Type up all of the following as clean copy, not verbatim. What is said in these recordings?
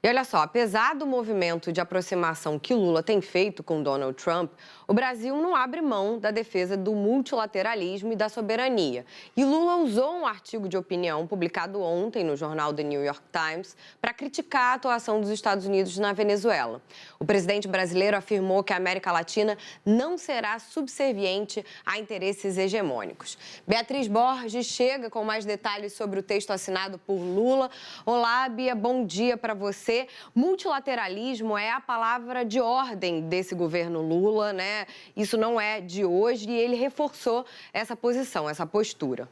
E olha só, apesar do movimento de aproximação que Lula tem feito com Donald Trump, o Brasil não abre mão da defesa do multilateralismo e da soberania. E Lula usou um artigo de opinião publicado ontem no jornal The New York Times para criticar a atuação dos Estados Unidos na Venezuela. O presidente brasileiro afirmou que a América Latina não será subserviente a interesses hegemônicos. Beatriz Borges chega com mais detalhes sobre o texto assinado por Lula. Olá, Bia, bom dia para você. Multilateralismo é a palavra de ordem desse governo Lula, né? Isso não é de hoje e ele reforçou essa posição, essa postura.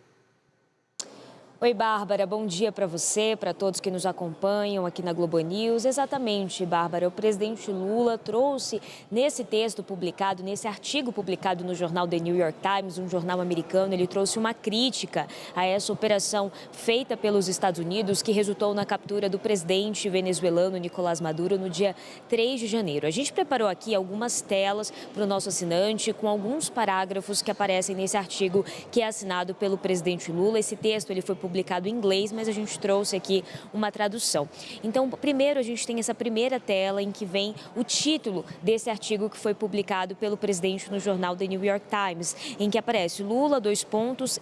Oi, Bárbara, bom dia para você, para todos que nos acompanham aqui na Globo News. Exatamente, Bárbara, o presidente Lula trouxe nesse texto publicado, nesse artigo publicado no jornal The New York Times, um jornal americano, ele trouxe uma crítica a essa operação feita pelos Estados Unidos que resultou na captura do presidente venezuelano Nicolás Maduro no dia 3 de janeiro. A gente preparou aqui algumas telas para o nosso assinante com alguns parágrafos que aparecem nesse artigo que é assinado pelo presidente Lula. Esse texto ele foi publicado em inglês, mas a gente trouxe aqui uma tradução. Então, primeiro a gente tem essa primeira tela em que vem o título desse artigo que foi publicado pelo presidente no jornal The New York Times, em que aparece Lula, :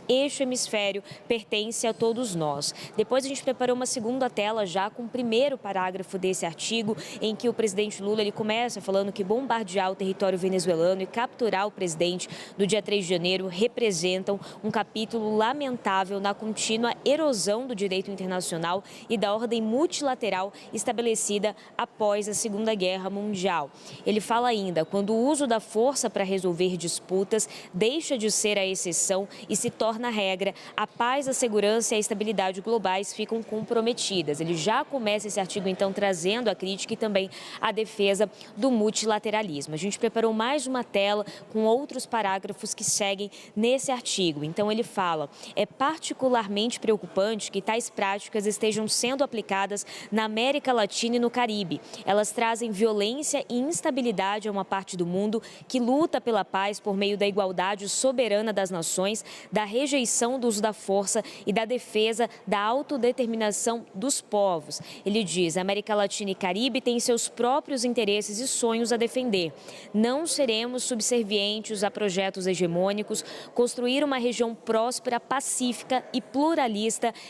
eixo hemisfério, pertence a todos nós. Depois a gente preparou uma segunda tela já com o primeiro parágrafo desse artigo, em que o presidente Lula ele começa falando que bombardear o território venezuelano e capturar o presidente do dia 3 de janeiro representam um capítulo lamentável na contínua erosão do direito internacional e da ordem multilateral estabelecida após a Segunda Guerra Mundial. Ele fala ainda, quando o uso da força para resolver disputas deixa de ser a exceção e se torna a regra, a paz, a segurança e a estabilidade globais ficam comprometidas. Ele já começa esse artigo, então, trazendo a crítica e também a defesa do multilateralismo. A gente preparou mais uma tela com outros parágrafos que seguem nesse artigo. Então, ele fala, é particularmente preocupante que tais práticas estejam sendo aplicadas na América Latina e no Caribe. Elas trazem violência e instabilidade a uma parte do mundo que luta pela paz por meio da igualdade soberana das nações, da rejeição do uso da força e da defesa da autodeterminação dos povos. Ele diz, a América Latina e Caribe têm seus próprios interesses e sonhos a defender. Não seremos subservientes a projetos hegemônicos. Construir uma região próspera, pacífica e pluralista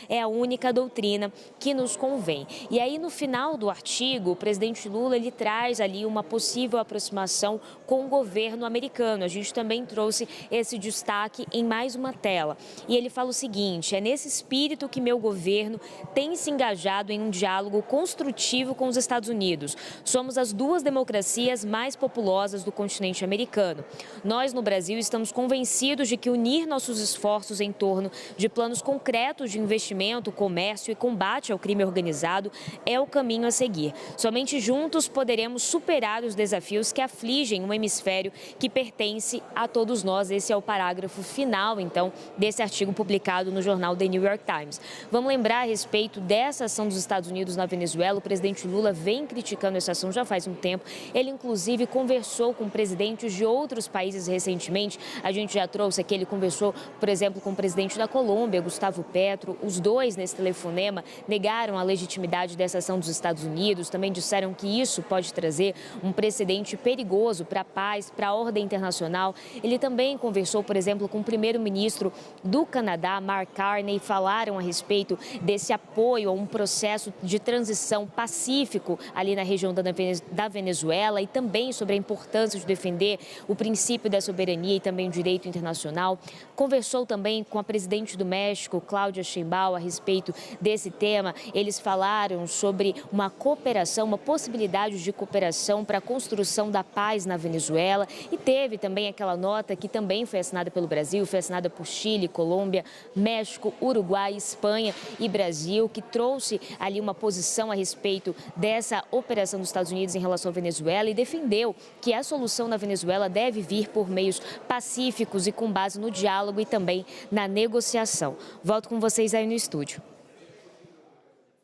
é a única doutrina que nos convém. E aí, no final do artigo, o presidente Lula ele traz ali uma possível aproximação com o governo americano. A gente também trouxe esse destaque em mais uma tela. E ele fala o seguinte, é nesse espírito que meu governo tem se engajado em um diálogo construtivo com os Estados Unidos. Somos as duas democracias mais populosas do continente americano. Nós, no Brasil, estamos convencidos de que unir nossos esforços em torno de planos concretos de investimento, comércio e combate ao crime organizado é o caminho a seguir. Somente juntos poderemos superar os desafios que afligem um hemisfério que pertence a todos nós. Esse é o parágrafo final, então, desse artigo publicado no jornal The New York Times. Vamos lembrar a respeito dessa ação dos Estados Unidos na Venezuela. O presidente Lula vem criticando essa ação já faz um tempo. Ele, inclusive, conversou com presidentes de outros países recentemente. A gente já trouxe aqui, ele conversou, por exemplo, com o presidente da Colômbia, Gustavo Petro. Os dois, nesse telefonema, negaram a legitimidade dessa ação dos Estados Unidos, também disseram que isso pode trazer um precedente perigoso para a paz, para a ordem internacional. Ele também conversou, por exemplo, com o primeiro-ministro do Canadá, Mark Carney, falaram a respeito desse apoio a um processo de transição pacífico ali na região da Venezuela e também sobre a importância de defender o princípio da soberania e também o direito internacional. Conversou também com a presidente do México, Claudia Sheinbaum, a respeito desse tema. Eles falaram sobre uma cooperação, uma possibilidade de cooperação para a construção da paz na Venezuela e teve também aquela nota que também foi assinada pelo Brasil, foi assinada por Chile, Colômbia, México, Uruguai, Espanha e Brasil, que trouxe ali uma posição a respeito dessa operação dos Estados Unidos em relação à Venezuela e defendeu que a solução na Venezuela deve vir por meios pacíficos e com base no diálogo e também na negociação. Volto com vocês aí no estúdio.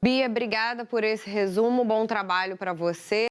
Bia, obrigada por esse resumo. Bom trabalho para você.